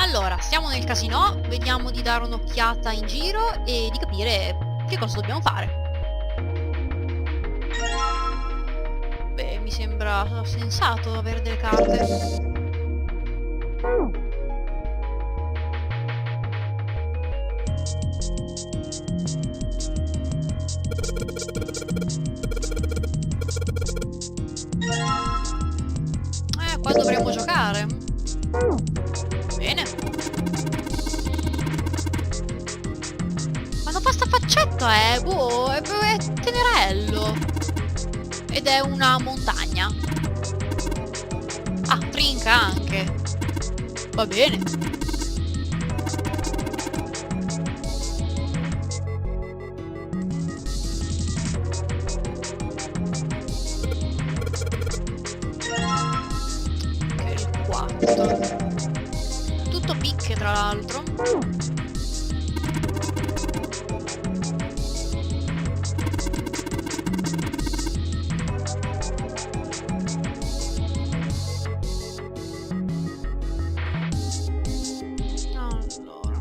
Allora, siamo nel casinò, vediamo di dare un'occhiata in giro e di capire che cosa dobbiamo fare. Beh, mi sembra sensato avere delle carte. Qua dovremmo giocare. Bene. Ma fa sta faccetta boh, è tenerello. Ed è una montagna. Ah, trinca anche. Va bene. Tutto picche, tra l'altro. Allora.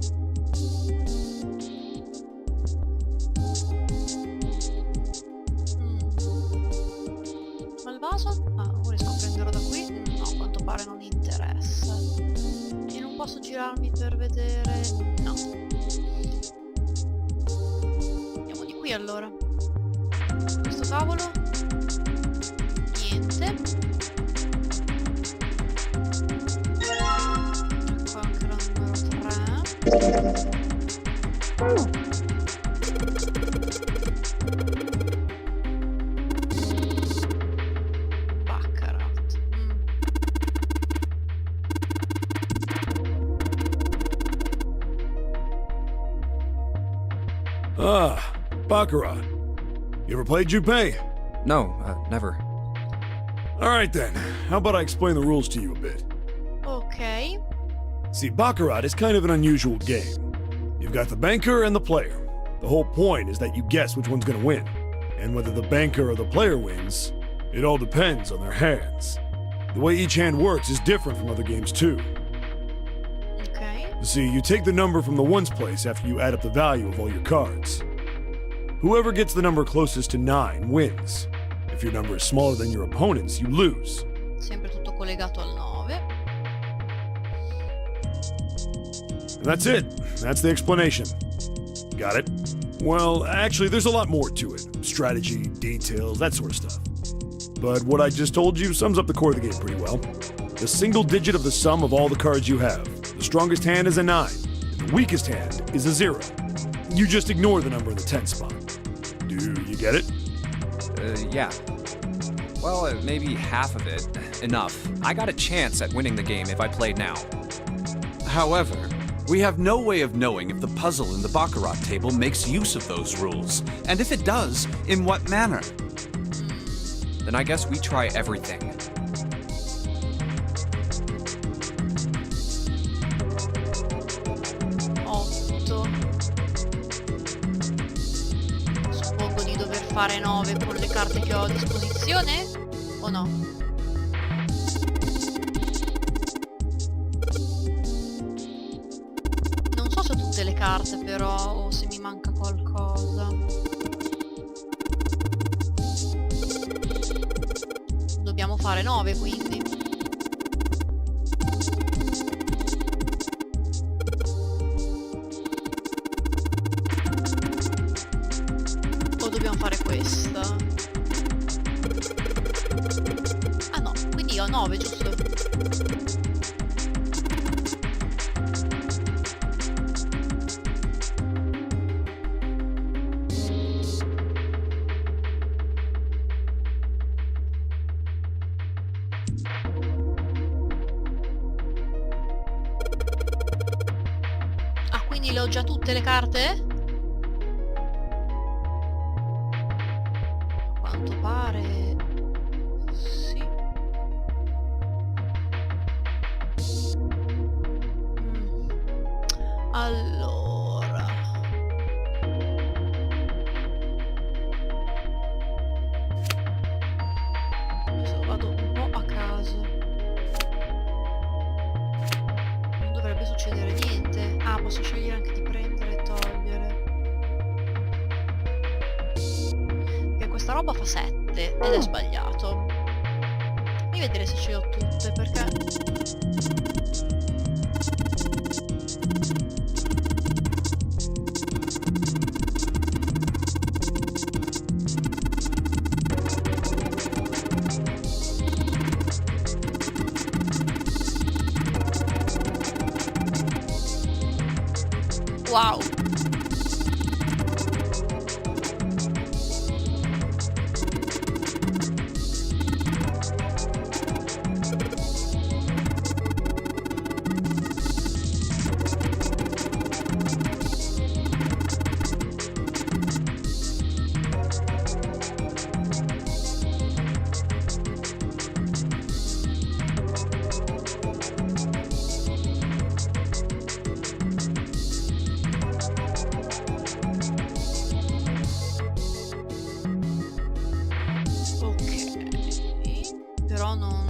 Ma il vaso? Ah, non riesco a prenderlo da qui? No, a quanto pare non interessa. E non posso girarmi per vedere... No. Andiamo di qui allora. Questo tavolo? Niente. Ecco anche la numero 3. Ah, baccarat. You ever played Junpei? No, never. Alright then, how about I explain the rules to you a bit? Ok. See, baccarat is kind of an unusual game. You've got the banker and the player. The whole point is that you guess which one's gonna win. And whether the banker or the player wins, it all depends on their hands. The way each hand works is different from other games too. See, you take the number from the ones place after you add up the value of all your cards. Whoever gets the number closest to 9 wins. If your number is smaller than your opponent's, you lose. Sempre tutto collegato al 9. And that's it. That's the explanation. Got it? Well, actually, there's a lot more to it. Strategy, details, that sort of stuff. But what I just told you sums up the core of the game pretty well. The single digit of the sum of all the cards you have. The strongest hand is a 9, and the weakest hand is a 0. You just ignore the number in the 10 spot. Do you get it? Yeah. Well, maybe half of it. Enough. I got a chance at winning the game if I played now. However, we have no way of knowing if the puzzle in the Baccarat table makes use of those rules, and if it does, in what manner. Then I guess we try everything. Fare 9 con le carte che ho a disposizione o no? Non so se ho tutte le carte però o se mi manca qualcosa. Dobbiamo fare 9 quindi. Dobbiamo fare questa. Ah no, quindi ho 9, giusto? Ah, quindi le ho già tutte le carte? Pare sì. Allora adesso vado un po' a caso. Non dovrebbe succedere succedere niente. Ah, posso scegliere anche di prendere e togliere. Che questa roba fa 7 ed è sbagliato. Fammi vedere se ce le ho tutte, perché... Wow! Però non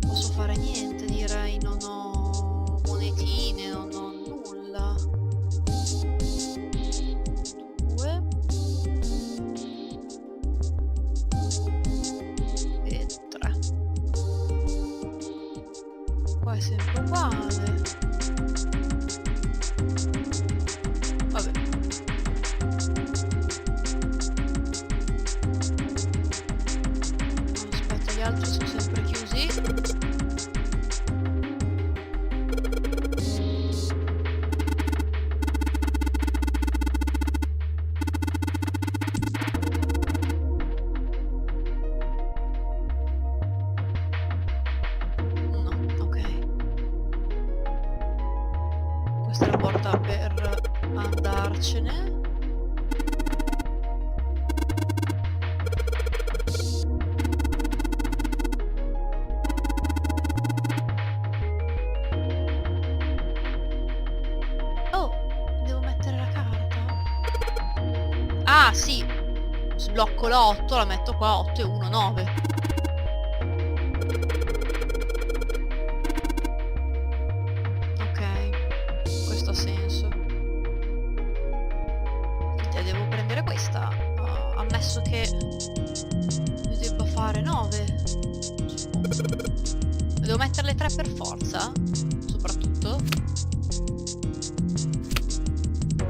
posso fare niente, direi. Non ho monetine, non ho nulla. 2 e 3. Qua è sempre uguale. Vabbè. Gli altri sono sempre chiusi. No, ok. Questa è la porta per andarcene. Ah, sì. Sblocco la 8, la metto qua, 8 e 1, 9. Ok, questo ha senso. Niente, devo prendere questa. Ammesso che ne debba fare 9. Devo metterle 3 per forza? Soprattutto?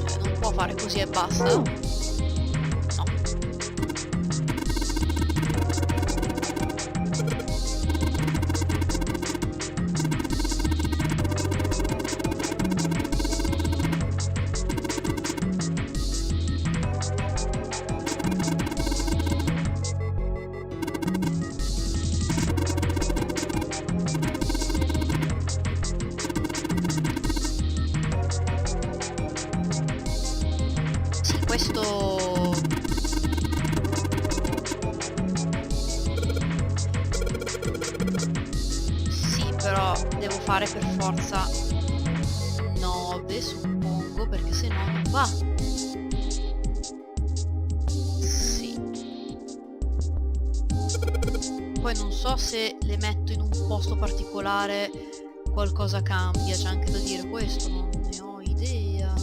Cioè, non può fare così e basta? Questo... Sì, però devo fare per forza 9, suppongo, perché se no non va. Sì. Poi non so se le metto in un posto particolare qualcosa cambia, c'è anche da dire questo, non ne ho idea.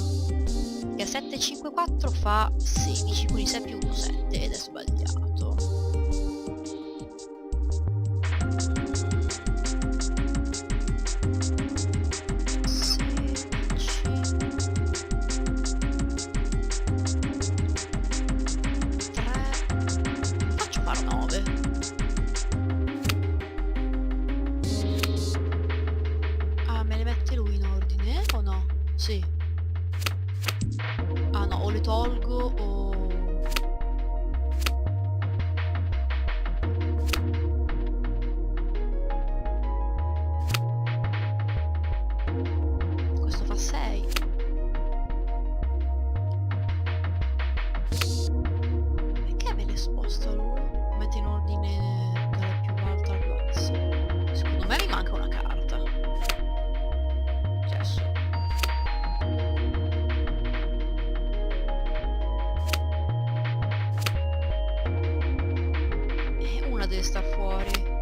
Che 7, 5, 4 fa 16, quindi 6 più 1, 7 ed è sbagliato. 3. Faccio fare 9. Ah, me le mette lui in ordine o no? Sì. Ah no, o le tolgo o... Questo fa 6. Perché me le sposta lui? Mette in ordine dalla più alta alla più bassa. Secondo me mi manca una carta. Adesso. Una deve star fuori.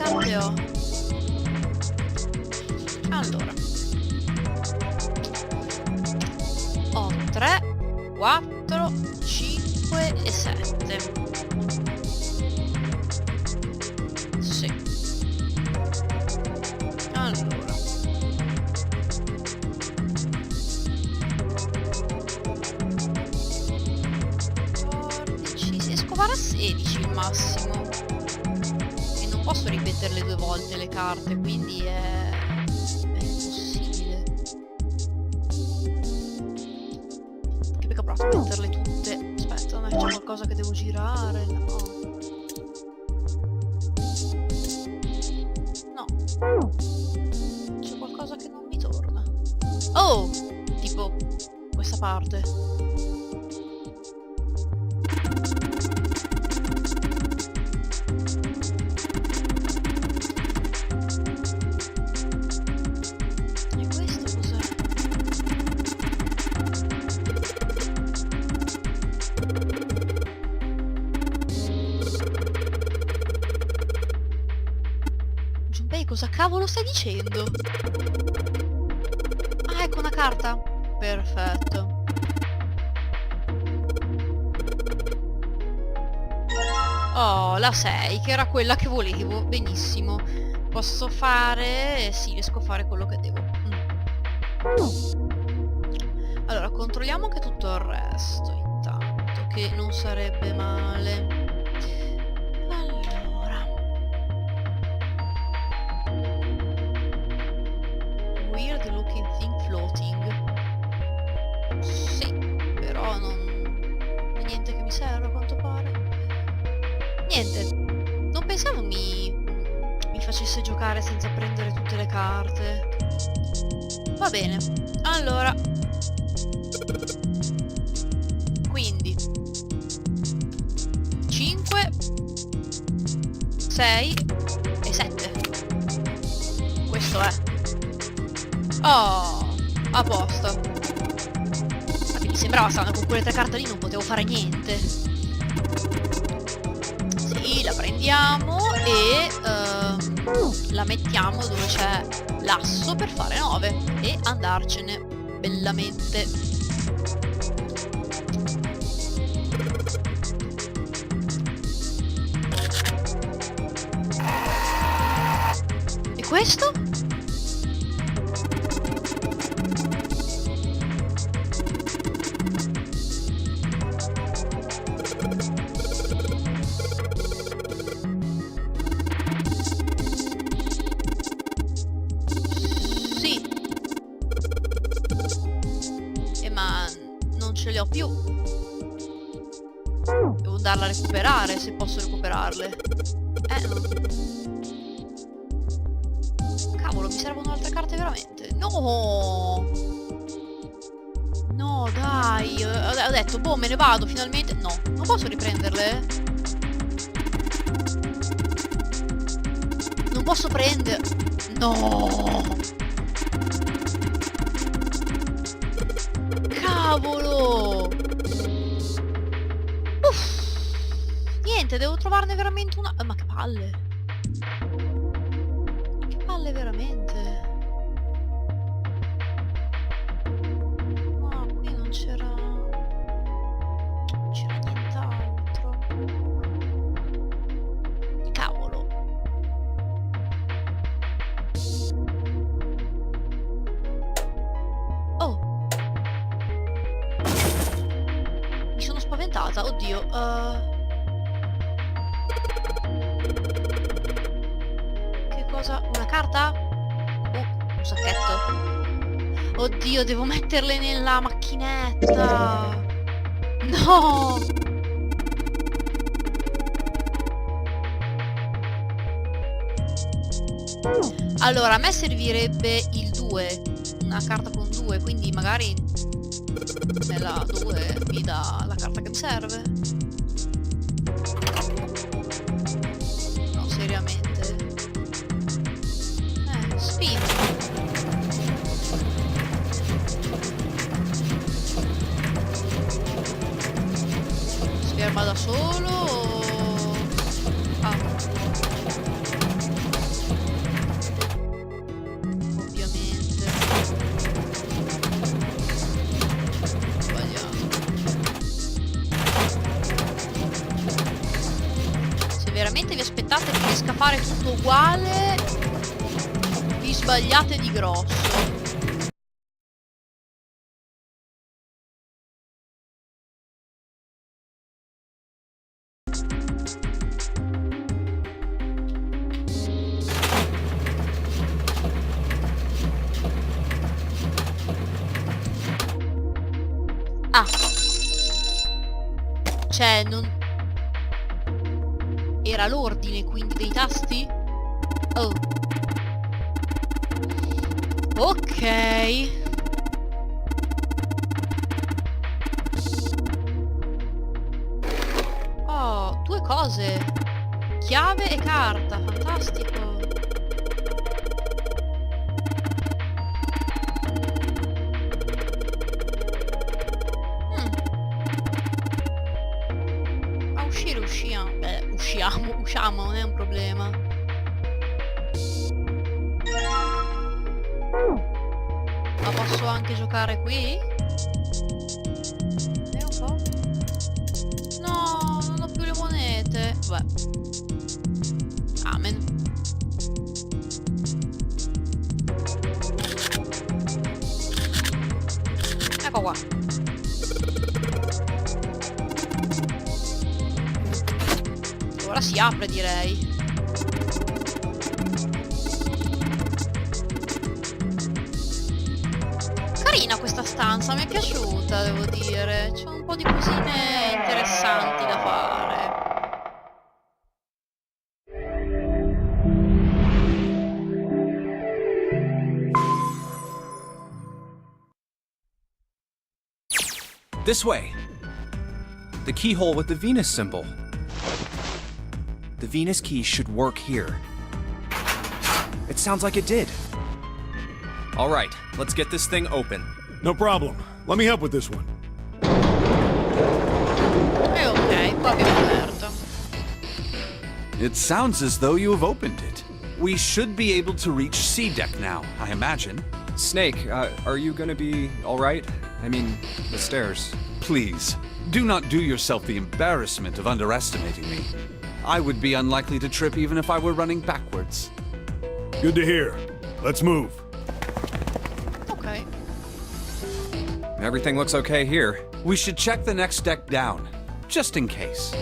carte ho? Allora. Ho 3, 4, 5 e 7. Sì. Allora. 14, si riesco a fare a 16 il massimo. E non posso ripeterle 2 volte le carte, quindi è impossibile. Che peccato, provo a metterle tutte. Aspetta, non è c'è qualcosa che devo girare? No. No. C'è qualcosa che non mi torna. Oh! Tipo questa parte. E questo cos'è? Junpei, cosa cavolo stai dicendo? Ah, ecco una carta. Perfetto. Oh, la 6, che era quella che volevo. Benissimo. Posso fare... Sì, riesco a fare quello che devo. Allora, controlliamo anche tutto il resto, intanto, che non sarebbe male. Allora. Weird looking thing floating. Sì, però non è niente che mi serve a quanto pare. Niente, non pensavo mi facesse giocare senza prendere tutte le carte. Va bene, allora. Quindi 5, 6 e 7. Questo è. Oh, a posto. Mi sembrava strano, con quelle 3 carte lì non potevo fare niente. Sì, la prendiamo e la mettiamo dove c'è l'asso per fare 9 e andarcene bellamente. E questo? Ce le ho più. Devo andarla a recuperare, se posso recuperarle. Cavolo, mi servono altre carte veramente. No! No, dai. Ho detto, boh, me ne vado finalmente. No, non posso riprenderle? Non posso prendere. No! Cavolo! Uff. Niente, devo trovarne veramente una... ma che palle! Che palle veramente! No, qui non c'era... non c'era nient'altro. Cavolo! Oh! Spaventata, oddio. Che cosa? Una carta? Un sacchetto. Oddio, devo metterle nella macchinetta. No! Allora, a me servirebbe il 2. Una carta con 2, quindi magari... la 2 mi dà la carta che mi serve. No, seriamente. Spingi. Si ferma da solo o... Ah. uguale, vi sbagliate di grosso. Ah, cioè non era l'ordine quindi dei tasti? Oh, ok. Oh, due cose, chiave e carta, fantastico. A uscire usciamo. Beh, usciamo, non è un problema. Ma posso anche giocare qui? Vediamo un po'. No, non ho più le monete. Vabbè. Amen. Ecco qua. Ora si apre, direi. Carina questa stanza, mi è piaciuta, devo dire. C'è un po' di cosine interessanti da fare. This way. The keyhole with the Venus symbol. The Venus key should work here. It sounds like it did. All right, let's get this thing open. No problem. Let me help with this one. E ok, qua abbiamo aperto. It sounds as though you have opened it. We should be able to reach C deck now, I imagine. Snake, are you gonna be all right? I mean, the stairs. Please, do not do yourself the embarrassment of underestimating me. I would be unlikely to trip even if I were running backwards. Good to hear. Let's move. Ok. Everything looks okay here. We should check the next deck down, just in case.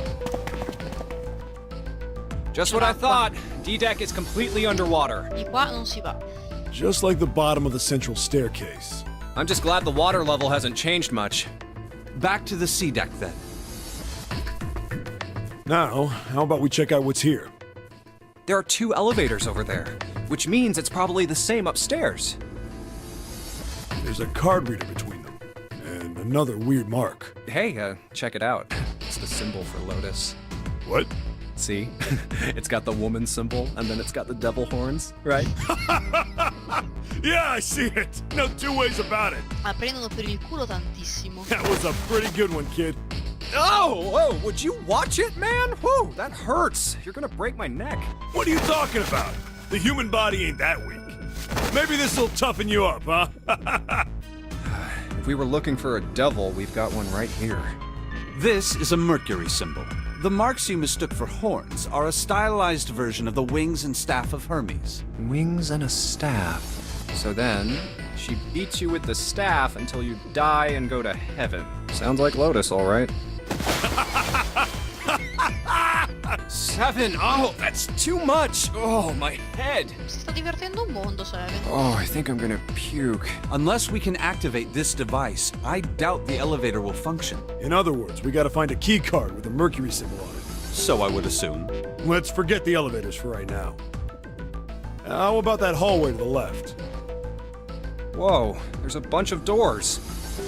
Just what I thought. D-deck is completely underwater. Di qua non si va. Just like the bottom of the central staircase. I'm just glad the water level hasn't changed much. Back to the C deck then. Now, how about we check out what's here? There are 2 elevators over there, which means it's probably the same upstairs. There's a card reader between them, and another weird mark. Hey, check it out. It's the symbol for Lotus. What? See? It's got the woman symbol, and then it's got the devil horns, right? Yeah, I see it. No two ways about it. Ma prendono per il culo tantissimo. That was a pretty good one, kid. Oh, would you watch it, man? Whew, that hurts. You're gonna break my neck. What are you talking about? The human body ain't that weak. Maybe this'll toughen you up, huh? If we were looking for a devil, we've got one right here. This is a Mercury symbol. The marks you mistook for horns are a stylized version of the wings and staff of Hermes. Wings and a staff. So then, she beats you with the staff until you die and go to heaven. Sounds like Lotus, all right. 7! Oh, that's too much! Oh, my head! Si sta divertendo un mondo, Seven. Oh, I think I'm gonna puke. Unless we can activate this device, I doubt the elevator will function. In other words, we gotta find a key card with a Mercury symbol on it. So I would assume. Let's forget the elevators for right now. How about that hallway to the left? Whoa, there's a bunch of doors.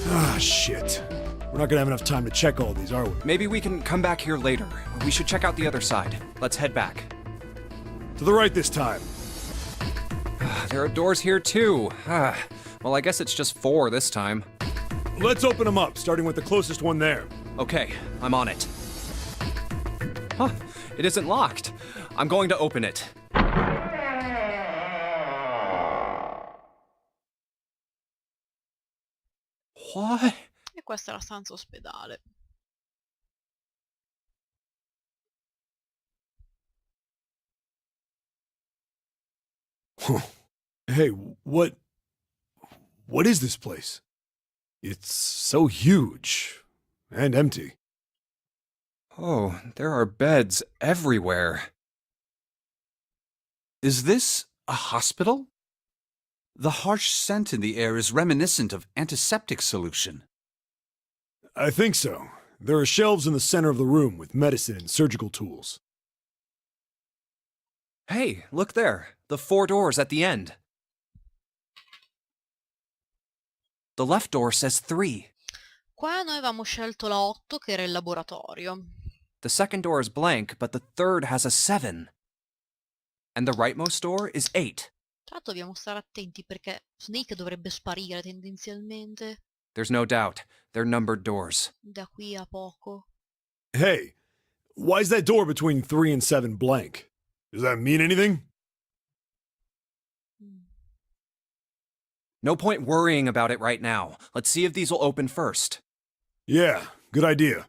Ah, shit. We're not gonna have enough time to check all these, are we? Maybe we can come back here later. We should check out the other side. Let's head back. To the right this time. There are doors here too. Well, I guess it's just 4 this time. Let's open them up, starting with the closest one there. Okay, I'm on it. Huh, it isn't locked. I'm going to open it. What? E questa è la stanza ospedale. Hey, what is this place? It's so huge and empty. Oh, there are beds everywhere. Is this a hospital? The harsh scent in the air is reminiscent of antiseptic solution. I think so. There are shelves in the center of the room with medicine and surgical tools. Hey, look there. The 4 doors at the end. The left door says 3. Qua noi avevamo scelto la 8, che era il laboratorio. The second door is blank, but the third has a 7. And the rightmost door is 8. Tra l'altro dobbiamo stare attenti perché Snake dovrebbe sparire tendenzialmente There's no doubt. They're numbered doors. da qui a poco. Hey, why is that door between 3 and 7 blank? Does that mean anything? No point worrying about it right now. Let's see if these will open first. Yeah, good idea.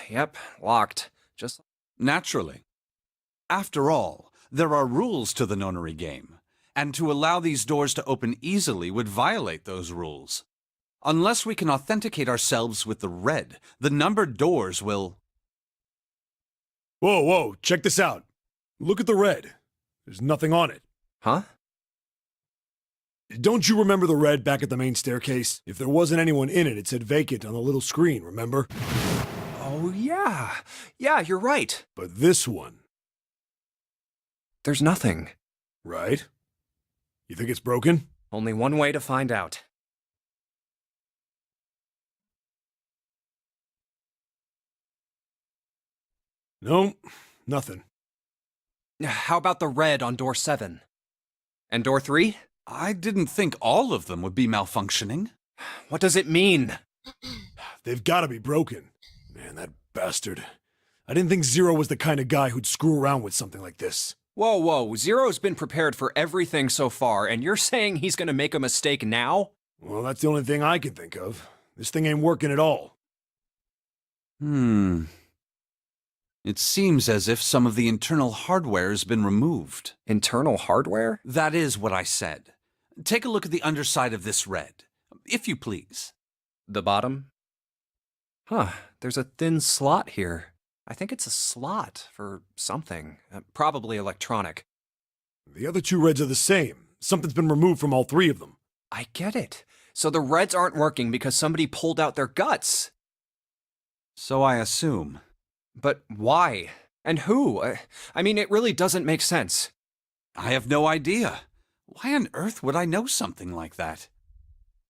Yep, locked. Just Naturally. After all, there are rules to the nonary game, and to allow these doors to open easily would violate those rules. Unless we can authenticate ourselves with the red, the numbered doors will... Whoa, check this out. Look at the red. There's nothing on it. Huh? Don't you remember the red back at the main staircase? If there wasn't anyone in it, it said vacant on the little screen, remember? Oh, yeah. Yeah, you're right. But this one, There's nothing. right? You think it's broken? Only one way to find out. No, nothing. How about the red on door 7? And door 3? I didn't think all of them would be malfunctioning. What does it mean? They've gotta be broken. Man, that bastard. I didn't think Zero was the kind of guy who'd screw around with something like this. Whoa. Zero's been prepared for everything so far, and you're saying he's gonna make a mistake now? Well, that's the only thing I can think of. This thing ain't working at all. It seems as if some of the internal hardware has been removed. Internal hardware? That is what I said. Take a look at the underside of this red, if you please. The bottom? Huh, there's a thin slot here. I think it's a slot for something. Probably electronic. The other 2 reds are the same. Something's been removed from all 3 of them. I get it. So the reds aren't working because somebody pulled out their guts. So I assume. But why? And who? I mean, it really doesn't make sense. I have no idea. Why on earth would I know something like that?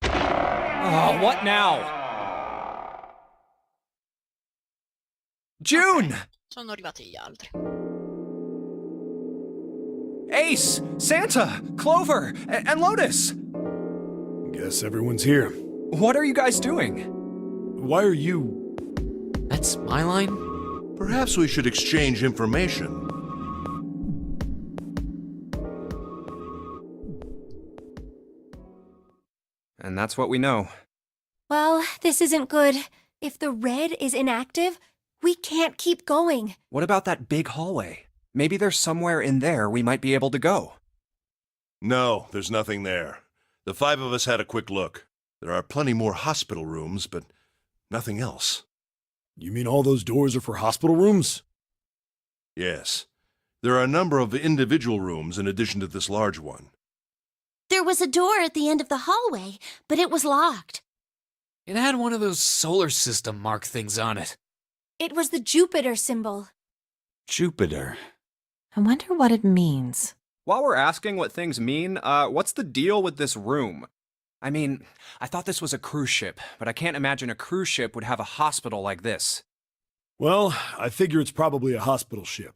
Oh, what now? June! Sono arrivati gli altri. Ace! Santa! Clover! And Lotus! Guess everyone's here. What are you guys doing? Why are you... That's my line? Perhaps we should exchange information. And that's what we know. Well, this isn't good. If the red is inactive, we can't keep going. What about that big hallway? Maybe there's somewhere in there we might be able to go. No, there's nothing there. The 5 of us had a quick look. There are plenty more hospital rooms, but nothing else. You mean all those doors are for hospital rooms? Yes. There are a number of individual rooms in addition to this large one. There was a door at the end of the hallway, but it was locked. It had one of those solar system mark things on it. It was the Jupiter symbol. Jupiter. I wonder what it means. While we're asking what things mean, what's the deal with this room? I mean, I thought this was a cruise ship, but I can't imagine a cruise ship would have a hospital like this. Well, I figure it's probably a hospital ship.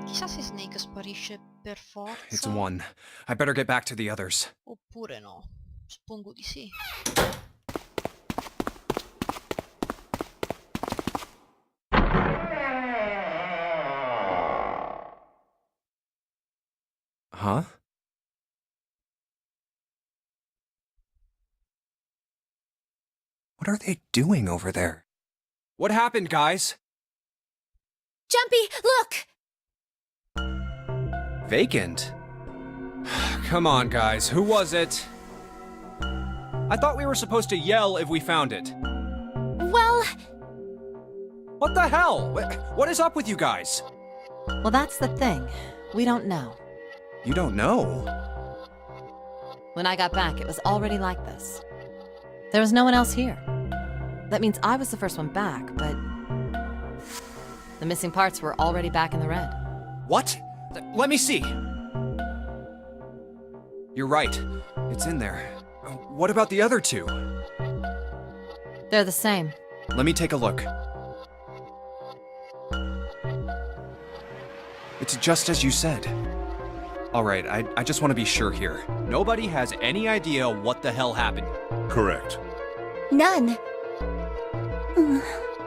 Chissà se Snake sparisce per forza. It's 1. I better get back to the others. Oppure no. Suppongo di sì. Huh? What are they doing over there? What happened, guys? Jumpy, look! Vacant? Come on, guys. Who was it? I thought we were supposed to yell if we found it. Well, What the hell? What is up with you guys? Well, that's the thing. We don't know. You don't know? When I got back, it was already like this. There was no one else here. That means I was the first one back, but the missing parts were already back in the red. What? Let me see. You're right. It's in there. What about the other two? They're the same. Let me take a look. It's just as you said. Alright, I just want to be sure here. Nobody has any idea what the hell happened. Correct. none.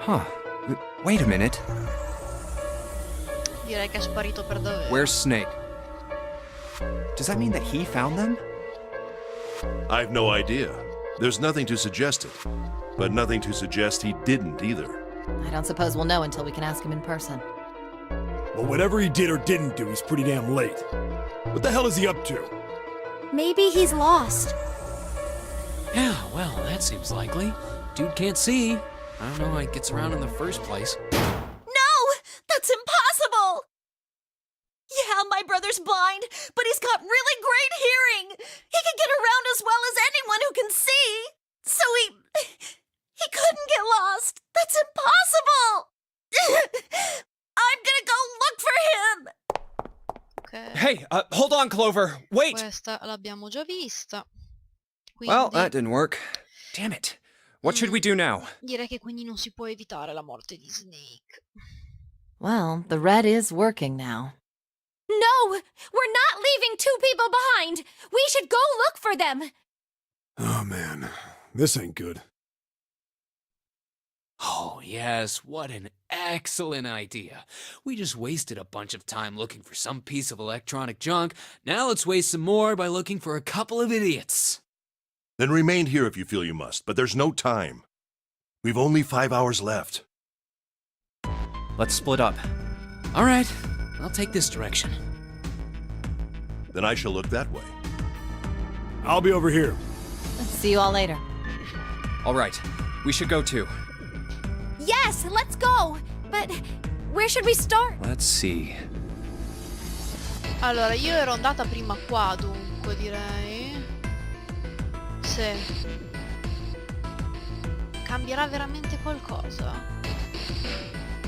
Huh. Wait a minute. Direi che è sparito per davvero. Where's Snake? Does that mean that he found them? I've no idea. There's nothing to suggest it. But nothing to suggest he didn't either. I don't suppose we'll know until we can ask him in person. Well, whatever he did or didn't do, he's pretty damn late. What the hell is he up to? Maybe he's lost. Yeah, well, that seems likely. Dude can't see. I don't know how he gets around in the first place. No! That's impossible! Yeah, my brother's blind, but he's got really great hearing. He can get around as well as anyone who can see. So he couldn't get lost. That's impossible! I'm gonna go look for him! Ok, Hey, hold on, Clover. Wait! questa l'abbiamo già vista. Well, Quindi that didn't work. Damn it. What should we do now? direi che quindi non si può evitare la morte di Snake. Well, the red is working now. No! We're not leaving two people behind! We should go look for them! Oh, man. This ain't good. Oh, yes, what an excellent idea. We just wasted a bunch of time looking for some piece of electronic junk. Now let's waste some more by looking for a couple of idiots. Then remain here if you feel you must, but there's no time. We've only 5 hours left. Let's split up. All right, I'll take this direction. Then I shall look that way. I'll be over here. See you all later. All right, we should go too. Yes, let's go! But where should we start? Let's see. Allora, io ero andata prima qua, dunque, direi. Sì. Cambierà veramente qualcosa?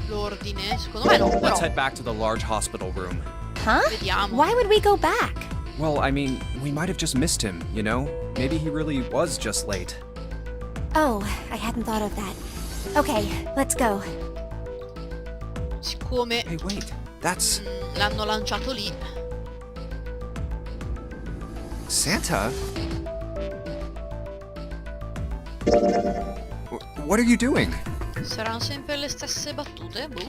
L'ordine? Secondo me no, però. Let's head back to the large hospital room. Huh? Vediamo. Why would we go back? Well, I mean, we might have just missed him, you know? Maybe he really was just late. Oh, I hadn't thought of that. Okay, let's go. Siccome Hey, wait. That's l'hanno lanciato lì. Santa? What are you doing? Saranno sempre le stesse battute? Boh.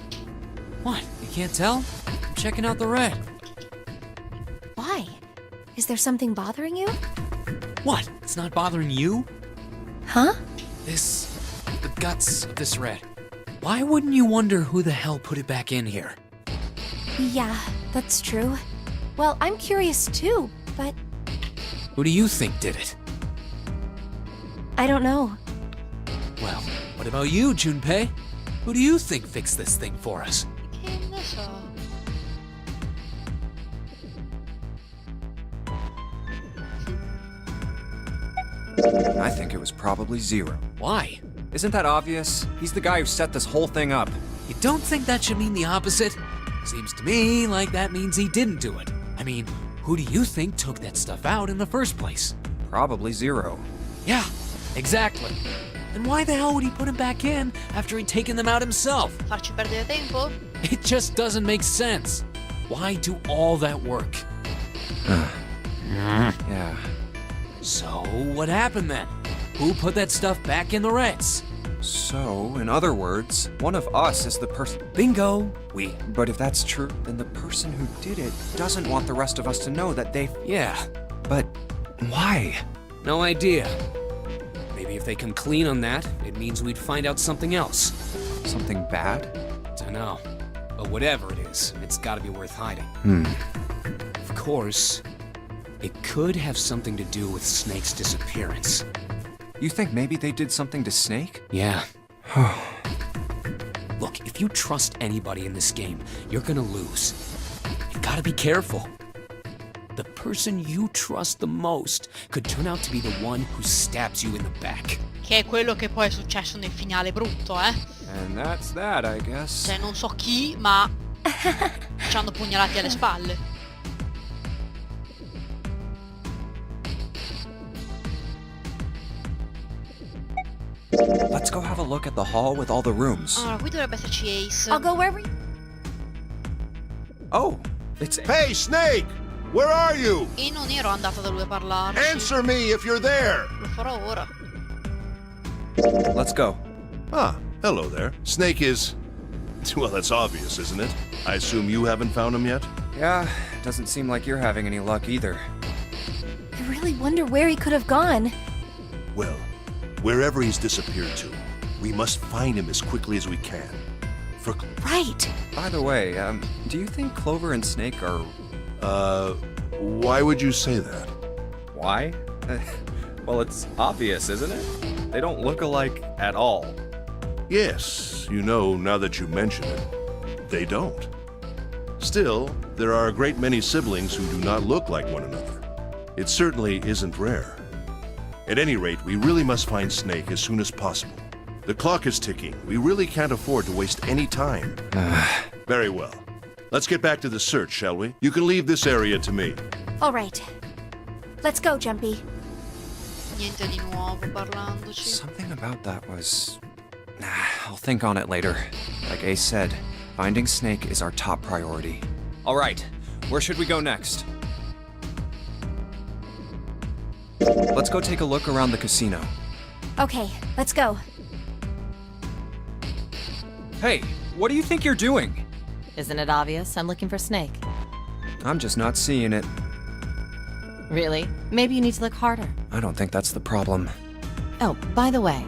What, you can't tell? I'm checking out the red. Why? Is there something bothering you? What, it's not bothering you? Huh? The guts of this red. Why wouldn't you wonder who the hell put it back in here? Yeah, that's true. Well, I'm curious too, but Who do you think did it? I don't know. Well, what about you, Junpei? Who do you think fixed this thing for us? Che ne so. I think it was probably Zero. Why? Isn't that obvious? He's the guy who set this whole thing up. You don't think that should mean the opposite? Seems to me like that means he didn't do it. I mean, who do you think took that stuff out in the first place? Probably Zero. Yeah, exactly. Then why the hell would he put them back in after he'd taken them out himself? Farci perdere tempo? It just doesn't make sense. Why do all that work? Yeah. So, what happened then? Who put that stuff back in the Reds? So, in other words, one of us is the person. Bingo! We. But if that's true, then the person who did it doesn't want the rest of us to know that they've. Yeah, But why? no idea. Maybe if they come clean on that, it means we'd find out something else. Something bad? Dunno. But whatever it is, it's gotta be worth hiding. Of course, it could have something to do with Snake's disappearance. You think maybe they did something to Snake? Yeah. Look, if you trust anybody in this game, you're gonna lose. You gotta be careful. The person you trust the most could turn out to be the one who stabs you in the back. Che è quello che poi è successo nel finale brutto, eh? And that's that, I guess. Cioè, non so chi, ma ci hanno pugnalati alle spalle. Let's go have a look at the hall with all the rooms. Allora, qui dovrebbe esserci Ace. I'll go wherever you... Oh, it's. Hey, Snake! Where are you? E non ero andata da lui a parlare. Answer me if you're there! Lo farò ora. Let's go. Ah, hello there. Snake is... Well, that's obvious, isn't it? I assume you haven't found him yet? Yeah, doesn't seem like you're having any luck either. I really wonder where he could have gone. Well, wherever he's disappeared to, we must find him as quickly as we can. For... Right. By the way, do you think Clover and Snake are. Why would you say that? Why? Well, it's obvious, isn't it? They don't look alike at all. Yes, you know, now that you mention it, they don't. Still, there are a great many siblings who do not look like one another. It certainly isn't rare. At any rate, we really must find Snake as soon as possible. The clock is ticking. We really can't afford to waste any time. Very well. Let's get back to the search, shall we? You can leave this area to me. All right. Let's go, Jumpy. Niente di nuovo parlandoci. Something about that was. I'll think on it later. Like Ace said, finding Snake is our top priority. All right, where should we go next? Let's go take a look around the casino. Okay, let's go. Hey, what do you think you're doing? Isn't it obvious? I'm looking for Snake. I'm just not seeing it. Really? Maybe you need to look harder. I don't think that's the problem. Oh, by the way,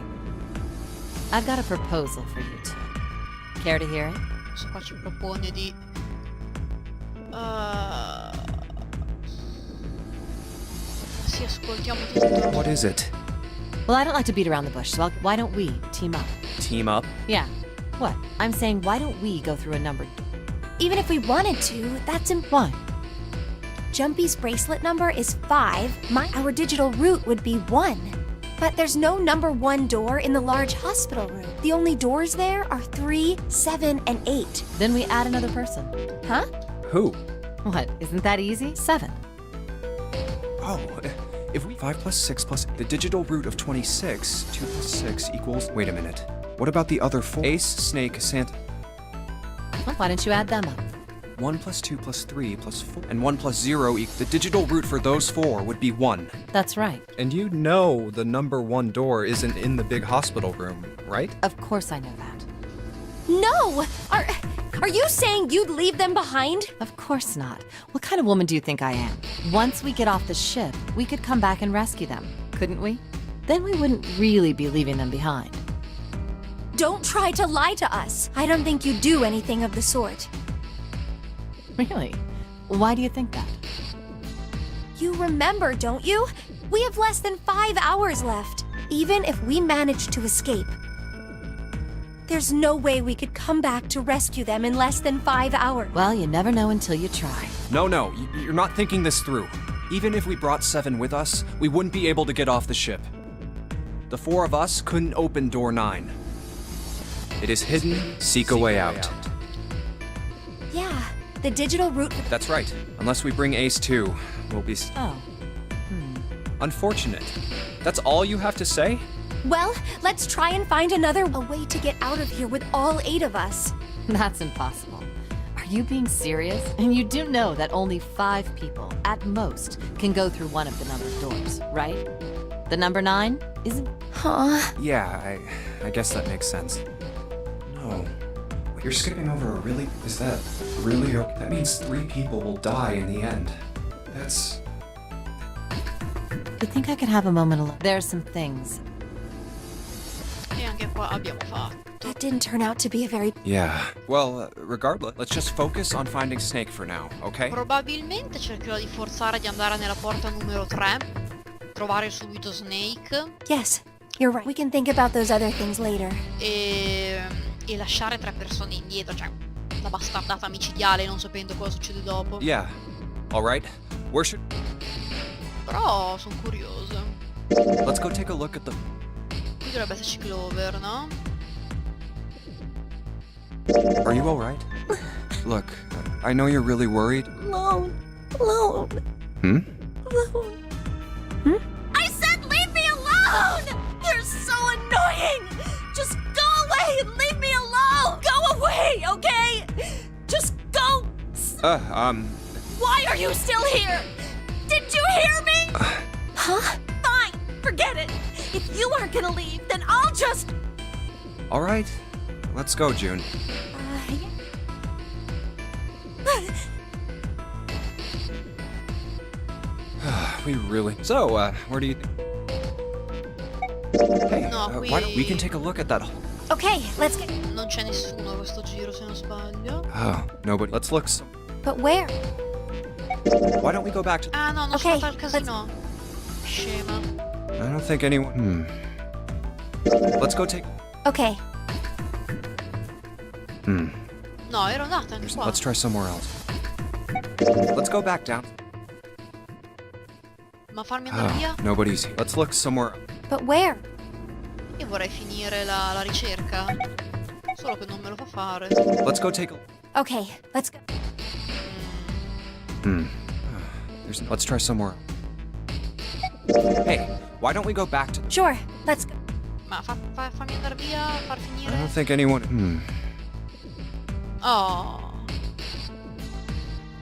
I've got a proposal for you two. Care to hear it? Questo qua ci propone di... Sì, ascoltiamo tutto. What is it? Well, I don't like to beat around the bush, so why don't we team up? Team up? Yeah. What? I'm saying, why don't we go through a number? Even if we wanted to, that's Why? Jumpy's bracelet number is 5. Our digital route would be 1. But there's no number 1 door in the large hospital room. The only doors there are 3, 7, and 8. Then we add another person. Huh? Who? What? Isn't that easy? 7. Oh, if we 5 plus 6 plus the digital root of 26, 2 plus 6 equals. Wait a minute. What about the other 4? Ace, Snake, Santa. Well, why don't you add them up? 1 plus 2 plus 3 plus 4 and 1 plus 0 the digital root for those 4 would be 1. That's right. And you know the number 1 door isn't in the big hospital room, right? Of course I know that. No! Are you saying you'd leave them behind? Of course not. What kind of woman do you think I am? Once we get off the ship, we could come back and rescue them, couldn't we? Then we wouldn't really be leaving them behind. Don't try to lie to us. I don't think you'd do anything of the sort. Really? Why do you think that? You remember, don't you? We have less than 5 hours left, even if we manage to escape. There's no way we could come back to rescue them in less than 5 hours. Well, you never know until you try. No, you're not thinking this through. Even if we brought 7 with us, we wouldn't be able to get off the ship. The 4 of us couldn't open door 9. It is hidden, seek a way out. Yeah, the digital route... That's right. Unless we bring Ace too, we'll be... Oh. Unfortunate. That's all you have to say? Well, let's try and find a way to get out of here with all 8 of us. That's impossible. Are you being serious? And you do know that only 5 people, at most, can go through one of the numbered doors, right? The number 9 isn't. Huh? Yeah, I guess that makes sense. No. You're skipping over a really... Is that really... That means 3 people will die in the end. That's... You think I could have a moment alone? There's some things. E anche qua abbiamo fatto. That didn't turn out to be a very... Yeah. Well, regardless, let's just focus on finding Snake for now, okay? Probabilmente cercherò di forzare di andare nella porta numero 3, trovare subito Snake Yes, you're right. We can think about those other things later. e lasciare 3 persone indietro, cioè la bastardata micidiale non sapendo cosa succede dopo. Yeah. All right. Where should... Però sono curiosa. Let's go take a look at the... Qui dovrebbe esserci Clover, no? Are you all right? Look, I know you're really worried. Alone. Alone. Hmm? Alone. I said leave me alone! You're so annoying! Just go away and leave me alone! Go away, okay? Just go! Why are you still here? Did you hear me? Huh? Fine, forget it. If you aren't gonna leave, then I'll just... All right. Let's go, June. We really... So, where do you... Hey, No, why don't we qui- can take a look at that... Okay, let's get... Non c'è nessuno questo giro se non sbaglio. Oh, nobody... Let's look... But where? Why don't we go back to... Ah no, non Ok, sono al casinò. Scema. I don't think anyone... Let's go take... Okay. No, ero andata anche qua. Let's try somewhere else. Let's go back down. Ma farmi andare via? Nobody's here. Let's look somewhere... But where? Io vorrei finire la ricerca. Solo che non me lo fa fare. Let's go take a... Okay, let's go. Let's try somewhere. Hey, why don't we go back to... Sure, let's go. Ma fammi andare via, far I finire. don't think anyone... Oh.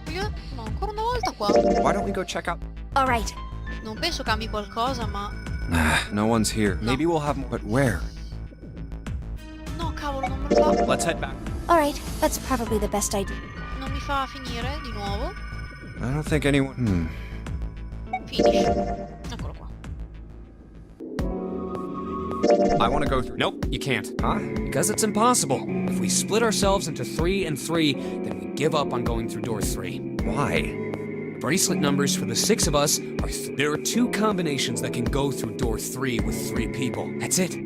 Io? No, ancora una volta qua. Why don't we go check out... All right. Non penso cambi qualcosa, ma... No one's here. No. Maybe we'll have more... But where? No, cavolo, non me lo fa. Let's head back. All right, that's probably the best idea. Non mi fa finire di nuovo. I don't think anyone... Finish. Eccolo qua. I want to go through... Nope, you can't. Huh? Because it's impossible. If we split ourselves into 3 and 3, then we give up on going through door 3. Why? Bracelet numbers for the 6 of us are there are 2 combinations that can go through door 3 with 3 people. That's it.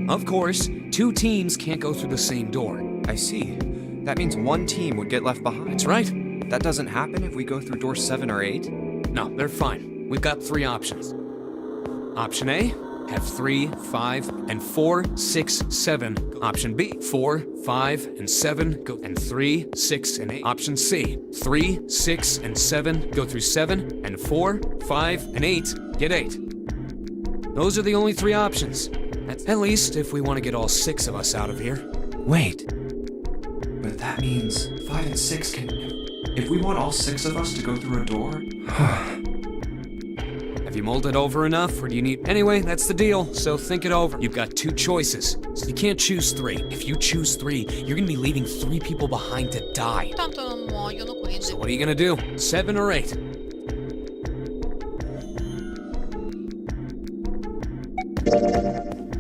Of course, 2 teams can't go through the same door. I see. That means one team would get left behind. That's right. That doesn't happen if we go through door 7 or 8? No, they're fine. We've got 3 options. Option A, have 3, 5, and 4, 6, 7. Option B, 4, 5, and 7 go and 3, 6, and 8. Option C, 3, 6, and 7 go through 7, and 4, 5, and 8 get 8. Those are the only 3 options. That's at least if we want to get all 6 of us out of here. Wait. But that means 5 and 6 can... If we want all 6 of us to go through a door... Have you mulled it over enough, or do you need... Anyway, that's the deal, so think it over. You've got 2 choices. So you can't choose 3. If you choose 3, you're gonna be leaving 3 people behind to die. Tanto non muoiono, quindi. So what are you gonna do? 7 or 8?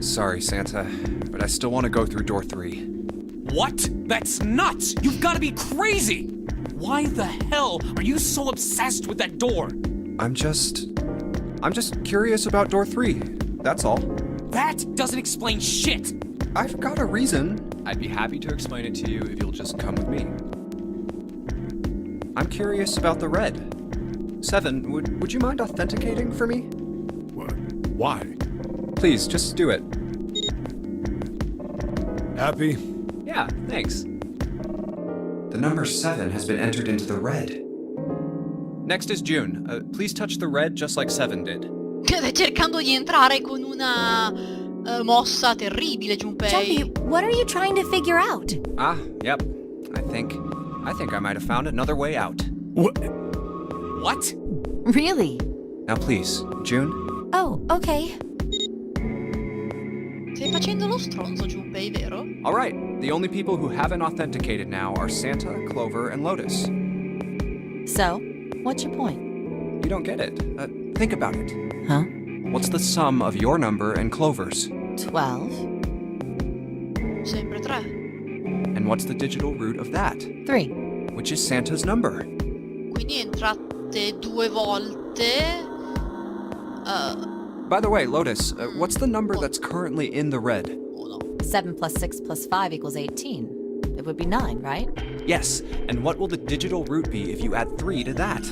Sorry, Santa, but I still want to go through door 3. What? That's nuts! You've gotta be crazy! Why the hell are you so obsessed with that door? I'm just curious about door 3. That's all. That doesn't explain shit! I've got a reason. I'd be happy to explain it to you if you'll just come with me. I'm curious about the red. 7, would you mind authenticating for me? What? Why? Please, just do it. Happy? Yeah, thanks. The number 7 has been entered into the red. Next is June. Please touch the red just like 7 did. Stai cercando di entrare con una mossa terribile, Junpei. Jumpy, what are you trying to figure out? Ah, yep. I think I might have found another way out. What? What? Really? Now please, June. Oh, okay. Stai facendo lo stronzo, Junpei, vero? Alright, the only people who haven't authenticated now are Santa, Clover, and Lotus. So, what's your point? You don't get it. Think about it. Huh? What's the sum of your number and Clover's? 12. Sempre 3. And what's the digital root of that? 3. Which is Santa's number. Quindi entrate 2 volte. By the way, Lotus, what's the number that's currently in the red? 1. 7 plus 6 plus 5 equals 18. It would be 9, right? Yes, and what will the digital root be if you add 3 to that?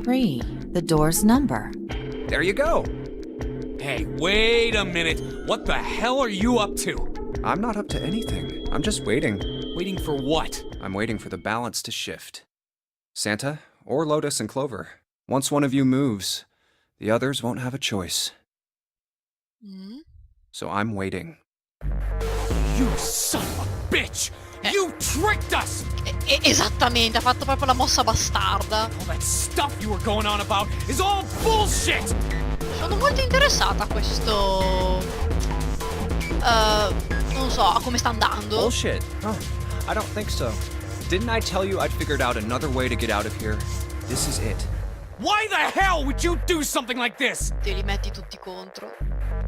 3. The door's number. There you go. Hey, wait a minute. What the hell are you up to? I'm not up to anything. I'm just waiting. Waiting for what? I'm waiting for the balance to shift. Santa, or Lotus and Clover, once one of you moves, the others won't have a choice. So I'm waiting. You son of a bitch! You tricked us! Esattamente, ha fatto proprio la mossa bastarda. All that stuff you were going on about is all bullshit! Sono molto interessata a questo... non so, a come sta andando. Bullshit? Oh, I don't think so. Didn't I tell you I'd figured out another way to get out of here? This is it. Why the hell would you do something like this? Te li metti tutti contro.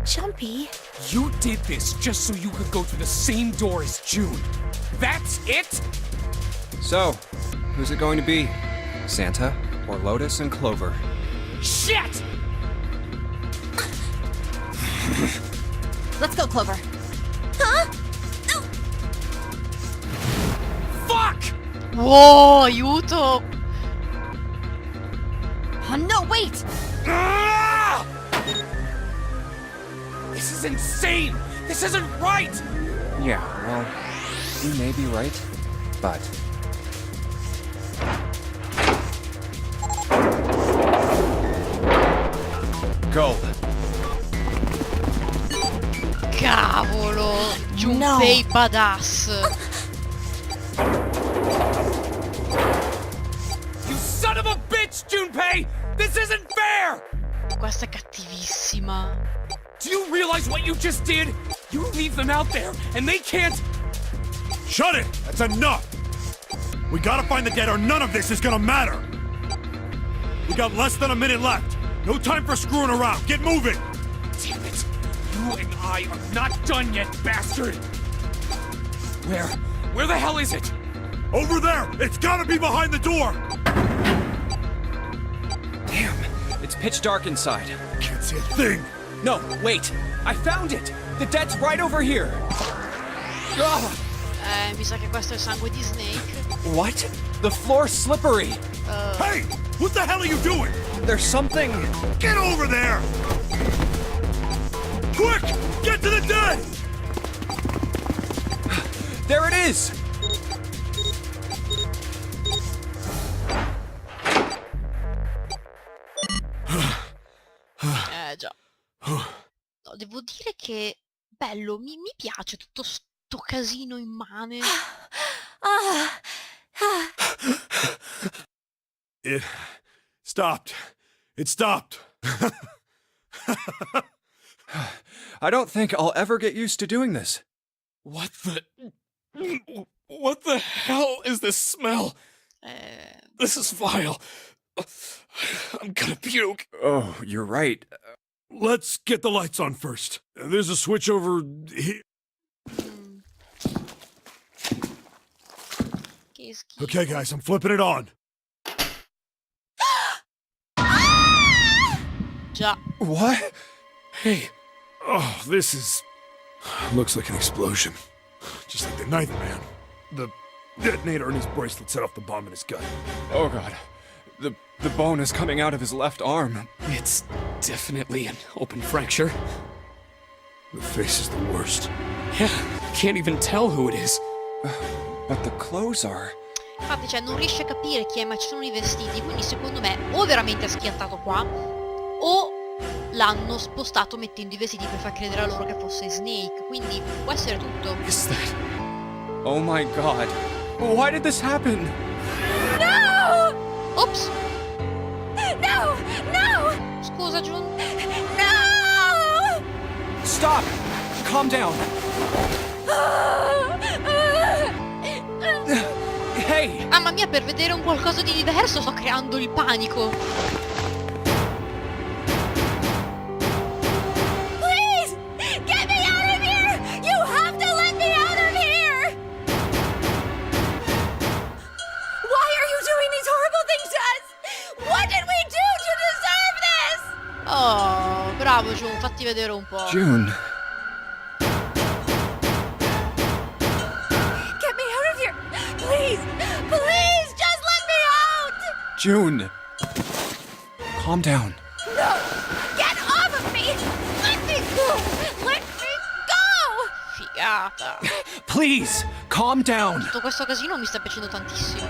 Jumpy. You did this just so you could go through the same door as June. That's it? So, who's it going to be? Santa or Lotus and Clover? Shit! Let's go, Clover. Fuck! Wow, aiuto! Oh, no, wait! Ah! This is insane! This isn't right! Yeah, well, you may be right, but... Go! Cavolo! Junpei badass! You son of a bitch, Junpei! This isn't fair! Questa è cattivissima. Do you realize what you just did? You leave them out there, and they can't... Shut it! That's enough! We gotta find the dead or none of this is gonna matter! We got less than a minute left! No time for screwing around! Get moving! Damn it! You and I are not done yet, bastard! Where the hell is it? Over there! It's gotta be behind the door! Damn, it's pitch dark inside. Can't see a thing! No, wait! I found it! The dead's right over here! Ugh. Mi sa che questo è il sangue di Snake. What? The floor's slippery! Hey! What the hell are you doing? There's something... Get over there! Quick! Get to the dead! There it is! Già. No, devo dire che bello, mi piace tutto sto casino immane. It stopped. It stopped. I don't think I'll ever get used to doing this. What the hell is this smell? This is vile. I'm gonna puke. Oh, you're right. Let's get the lights on first. There's a switch over here. Che schifo. Okay, guys, I'm flipping it on. Già. What? Hey. Oh, this is... Looks like an explosion. Just like the Ninth Man. The detonator in his bracelet set off the bomb in his gut. Oh god. The bone is coming out of his left arm. It's definitely an open fracture. The face is the worst. Yeah, can't even tell who it is. But the clothes are... Infatti, cioè, non riesce a capire chi è, ma ci sono i vestiti, quindi secondo me o veramente è schiantato qua, o l'hanno spostato mettendo i vestiti per far credere a loro che fosse Snake, quindi può essere tutto. Is that... Oh my god. Why did this happen? No! Ops! No! No! Scusa, Jun. No! Stop! calm down. Hey! Mamma mia, per vedere un qualcosa di diverso sto creando il panico. Please! Get me out of here! You have to let me out of here! Why are you doing these horrible things to us? What did we do to deserve this? Oh, bravo June, fatti vedere un po'. June. Get me out of here! Please! Please! Just let me out! June. Calm down. No! Get off of me! Let me go! Let me go! Figata. Please, calm down. Tutto questo casino mi sta piacendo tantissimo.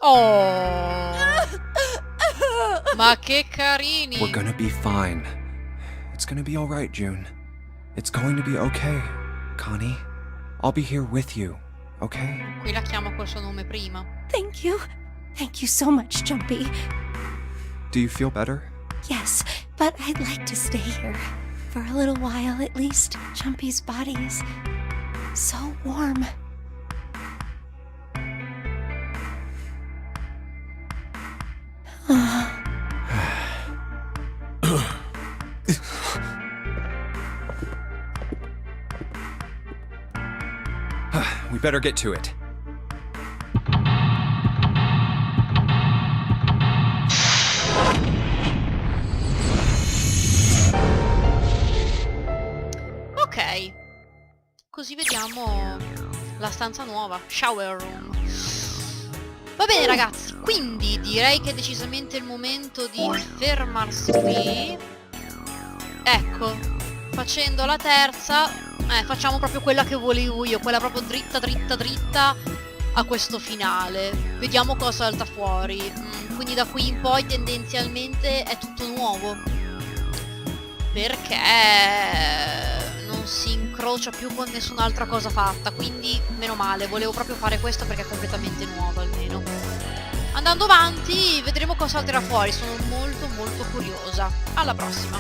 Oh, ma che carini. We're gonna be fine. It's gonna be alright, June. It's going to be okay, Connie. I'll be here with you, okay? Qui la chiamo col suo nome prima. Thank you. Thank you so much, Jumpy. Do you feel better? Yes, but I'd like to stay here. For a little while, at least. Jumpy's body is so warm. We better get to it. Ok, così vediamo la stanza nuova, shower room. Va bene ragazzi, quindi direi che è decisamente il momento di fermarsi qui. Ecco, facendo la terza, facciamo proprio quella che volevo io, quella proprio dritta dritta dritta a questo finale. Vediamo cosa salta fuori. Quindi da qui in poi tendenzialmente è tutto nuovo, perché non si incrocia più con nessun'altra cosa fatta, quindi meno male, volevo proprio fare questo perché è completamente nuovo almeno. Andando avanti vedremo cosa salterà fuori, sono molto curiosa. Alla prossima!